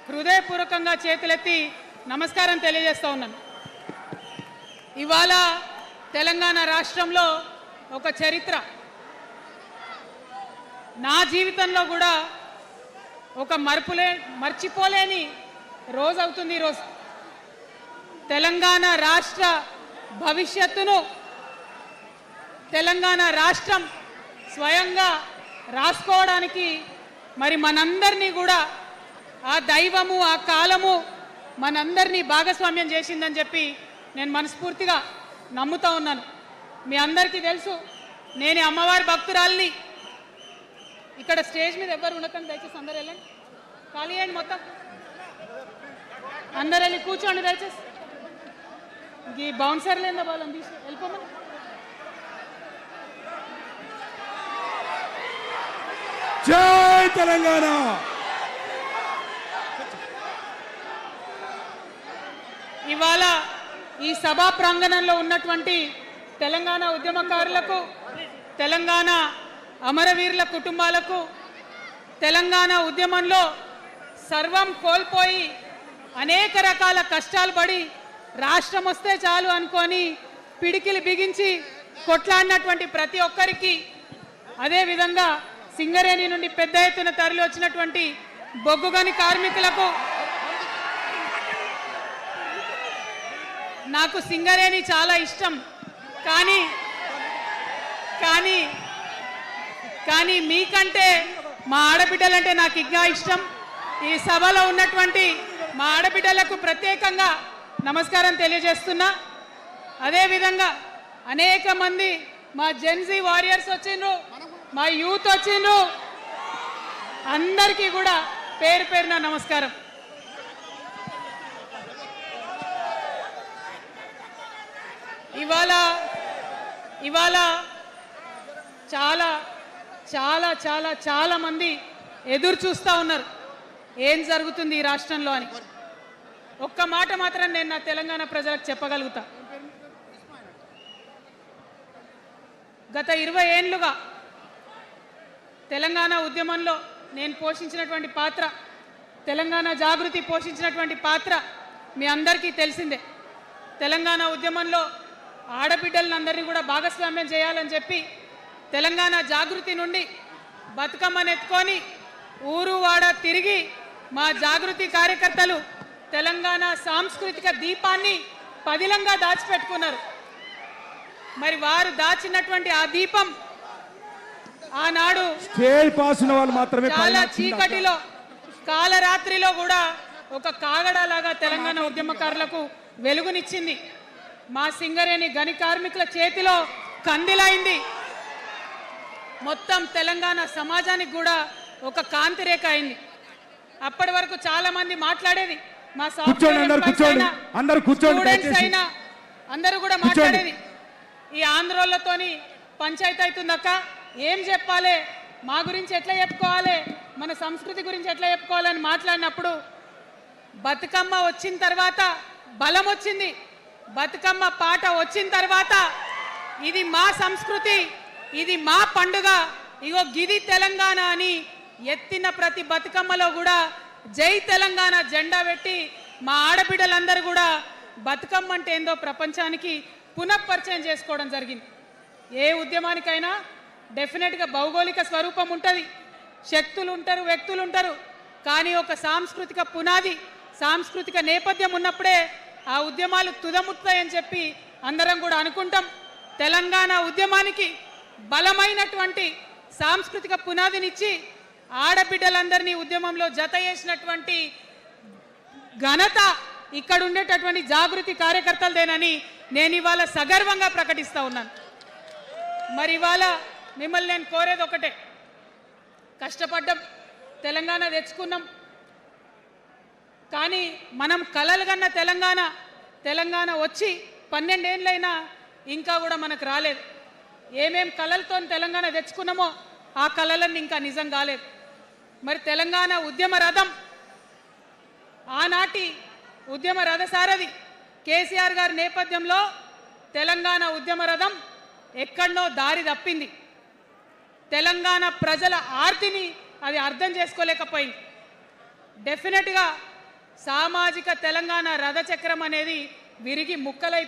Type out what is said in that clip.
హృదయపూర్వకంగా చేతులెత్తి నమస్కారం తెలియజేస్తా ఉన్నాను. ఇవాళ తెలంగాణ రాష్ట్రంలో ఒక చరిత్ర, నా జీవితంలో కూడా ఒక మర్చిపోలేని రోజు అవుతుంది ఈరోజు. తెలంగాణ రాష్ట్ర భవిష్యత్తును తెలంగాణ రాష్ట్రం స్వయంగా రాసుకోవడానికి మరి మనందరినీ కూడా ఆ దైవము ఆ కాలము మనందరినీ భాగస్వామ్యం చేసిందని చెప్పి నేను మనస్ఫూర్తిగా నమ్ముతా ఉన్నాను. మీ అందరికీ తెలుసు, నేను అమ్మవారి భక్తురాలిని. ఇక్కడ స్టేజ్ మీద ఎవ్వరు ఉండకండి, దయచేసి అందరు వెళ్ళండి, ఖాళీ అయ్యండి, మొత్తం అందరు వెళ్ళి కూర్చోండి దయచేసి. ఈ బౌన్సర్లు ఏందో వాళ్ళని తీసి వెళ్ళిపోమని. జై తెలంగాణ. ఇవాళ ఈ సభా ప్రాంగణంలో ఉన్నటువంటి తెలంగాణ ఉద్యమకారులకు, తెలంగాణ అమరవీరుల కుటుంబాలకు, తెలంగాణ ఉద్యమంలో సర్వం కోల్పోయి అనేక రకాల కష్టాలు పడి రాష్ట్రం వస్తే చాలు అనుకొని పిడికిలు బిగించి కొట్లాడినటువంటి ప్రతి ఒక్కరికి, అదేవిధంగా సింగరేణి నుండి పెద్ద ఎత్తున తరలి వచ్చినటువంటి బొగ్గుగని కార్మికులకు, నాకు సింగరేణి చాలా ఇష్టం, కానీ మీకంటే మా ఆడబిడ్డలంటే నాకు ఇంకా ఇష్టం. ఈ సభలో ఉన్నటువంటి మా ఆడబిడ్డలకు ప్రత్యేకంగా నమస్కారం తెలియజేస్తున్నా. అదేవిధంగా అనేక మంది మా జెన్జీ వారియర్స్ వచ్చిండ్రు, మా యూత్ వచ్చిండ్రు, అందరికీ కూడా పేరు పేరున నమస్కారం. ఇవాళ చాలా చాలా చాలా చాలా మంది ఎదురు చూస్తూ ఉన్నారు ఏం జరుగుతుంది ఈ రాష్ట్రంలో అని. ఒక్క మాట మాత్రం నేను నా తెలంగాణ ప్రజలకు చెప్పగలుగుతా. గత 20 ఏళ్లుగా తెలంగాణ ఉద్యమంలో నేను పోషించినటువంటి పాత్ర, తెలంగాణ జాగృతి పోషించినటువంటి పాత్ర మీ అందరికీ తెలిసిందే. తెలంగాణ ఉద్యమంలో ఆడబిడ్డలందరినీ కూడా భాగస్వామ్యం చేయాలని చెప్పి తెలంగాణ జాగృతి నుండి బతుకమ్మను ఎత్తుకొని ఊరు వాడ తిరిగి మా జాగృతి కార్యకర్తలు తెలంగాణ సాంస్కృతిక దీపాన్ని పదిలంగా దాచిపెట్టుకున్నారు. మరి వారు దాచినటువంటి ఆ దీపం ఆనాడు చాలా చీకటిలో కాలరాత్రిలో కూడా ఒక కాగడాలాగా తెలంగాణ ఉద్యమకారులకు వెలుగునిచ్చింది. మా సింగరేణి గని కార్మికుల చేతిలో కందిలైంది. మొత్తం తెలంగాణ సమాజానికి కూడా ఒక కాంతి రేఖ అయింది. అప్పటి వరకు చాలా మంది మాట్లాడేది, మా స్టూడెంట్స్ అయినా అందరూ కూడా మాట్లాడేది, ఈ ఆంధ్రోళ్ళతోని పంచాయతీ అవుతుందక్క, ఏం చెప్పాలి, మా గురించి ఎట్లా చెప్పుకోవాలి, మన సంస్కృతి గురించి ఎట్లా చెప్పుకోవాలని మాట్లాడినప్పుడు బతుకమ్మ వచ్చిన తర్వాత బలం వచ్చింది. బతుకమ్మ పాట వచ్చిన తర్వాత ఇది మా సంస్కృతి, ఇది మా పండుగ, ఇగో గిది తెలంగాణ అని ఎత్తిన ప్రతి బతుకమ్మలో కూడా జై తెలంగాణ జెండా పెట్టి మా ఆడబిడ్డలందరూ కూడా బతుకమ్మ అంటే ఏందో ప్రపంచానికి పునఃపరిచయం చేసుకోవడం జరిగింది. ఏ ఉద్యమానికైనా డెఫినెట్గా భౌగోళిక స్వరూపం ఉంటుంది, శక్తులు ఉంటారు, వ్యక్తులు ఉంటారు, కానీ ఒక సాంస్కృతిక పునాది, సాంస్కృతిక నేపథ్యం ఉన్నప్పుడే ఆ ఉద్యమాలు తుదముత్తాయని చెప్పి అందరం కూడా అనుకుంటాం. తెలంగాణ ఉద్యమానికి బలమైనటువంటి సాంస్కృతిక పునాదినిచ్చి ఆడబిడ్డలందరినీ ఉద్యమంలో జత చేసినటువంటి ఘనత ఇక్కడ ఉండేటటువంటి జాగృతి కార్యకర్తలదేనని నేను ఇవాళ సగర్వంగా ప్రకటిస్తూ ఉన్నాను. మరి ఇవాళ మిమ్మల్ని నేను కోరేది ఒకటే, కష్టపడ్డాం, తెలంగాణ తెచ్చుకున్నాం, కానీ మనం కలలు కన్న తెలంగాణ వచ్చి 12 ఏళ్ళైనా ఇంకా కూడా మనకు రాలేదు. ఏమేం కలలతో తెలంగాణ తెచ్చుకున్నామో ఆ కలలన్నీ ఇంకా నిజం కాలేదు. మరి తెలంగాణ ఉద్యమ రథం, ఆనాటి ఉద్యమ రథసారథి కేసీఆర్ గారి నేపథ్యంలో తెలంగాణ ఉద్యమ రథం ఎక్కడనో దారి తప్పింది. తెలంగాణ ప్రజల ఆర్తిని అది అర్థం చేసుకోలేకపోయింది. డెఫినెట్గా సామాజిక తెలంగాణ రథచక్రం అనేది విరిగి ముక్కలైపోయి